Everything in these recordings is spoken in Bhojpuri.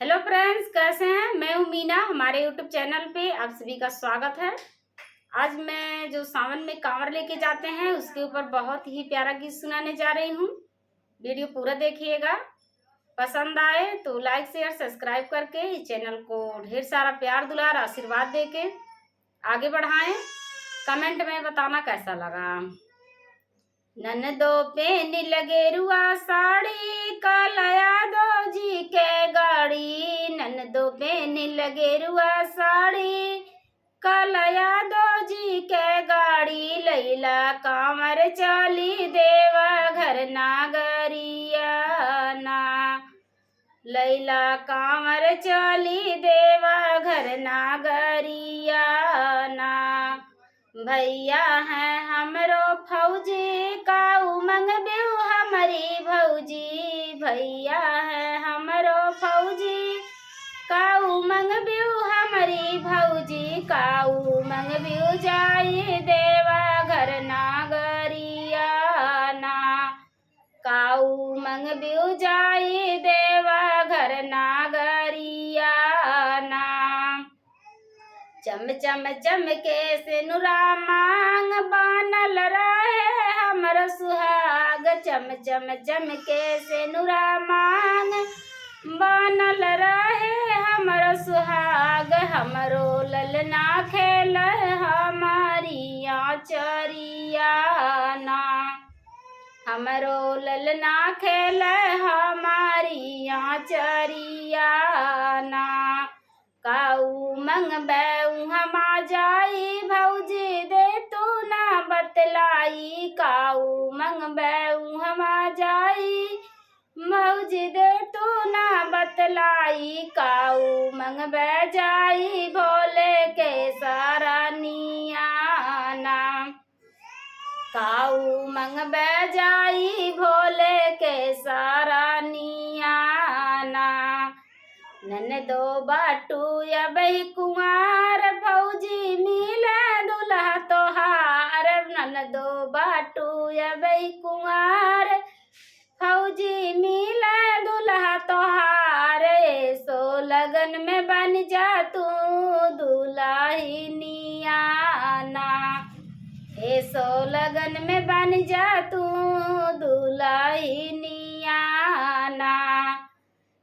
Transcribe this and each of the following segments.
हेलो फ्रेंड्स, कैसे हैं। मैं हूं मीना। हमारे यूट्यूब चैनल पे आप सभी का स्वागत है। आज मैं जो सावन में कांवर लेके जाते हैं उसके ऊपर बहुत ही प्यारा गीत सुनाने जा रही हूं। वीडियो पूरा देखिएगा। पसंद आए तो लाइक शेयर सब्सक्राइब करके इस चैनल को ढेर सारा प्यार दुलार आशीर्वाद देके आगे बढ़ाएं। कमेंट में बताना कैसा लगा। ननदो पे लगे रुआ साड़ी कालया दो जी के गाड़ी। ननदो पे लगे रुआ साड़ी कालया दो जी के गाड़ी। लैला कांवर चाली देवा घर नागरिया ना। लैला कांवर चाली देवा घर नागरिया ना। भैया है हमरो फौजी का उमंग बेऊ हमारी भौजी। भैया है हमरो फौजी का उमंग बेऊ हमारी भौजी। का उमंग बेऊ जाई देवा घर नागरिया ना। का उमंग बेऊ जाई देवा घर नागरिया ना। चम चम चम के सिनुरा मांग बानल रहे हमर सुहाग। चम चम चम के सिनुरा मांग बानल रहे हमर सुहाग। हमरो ललना खेल हमारी आचरिया ना। हमरो ललना खेल हमारी आचरिया ना। काऊ मंग बेऊ हमा जाई भौजी दे तू ना बतलाई। काऊ मंग बेऊ हमा जाई भौजी दे तू ना बतलाई। काऊ मंग बे जाई भोले के सारानिया ना। काऊ मंग बे जाई भोले के सारानिया ना। ननदो बाटू या बही कुंवार भौजी मिले दुल्हा तोहार। ननदो बाटू या बही कुंवार फौजी मिले दुल्हा तोहार। सो लगन में बन जा तू दुल्हनिया ना। सो लगन में बन जा तू दुल्हनिया ना।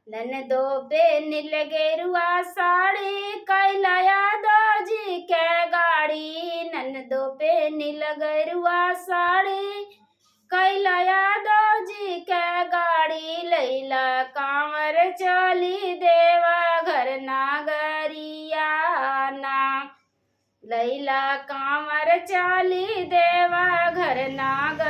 ननदो पे लगे रुआ साड़ी कैलया दो जी के गाड़ी। ननदो पे लगे रुआ साड़ी कैलया दो जी के गाड़ी। लैला कांवर चली देवा घर नागरिया ना। लैला कांवर चली देवा घर नागरिया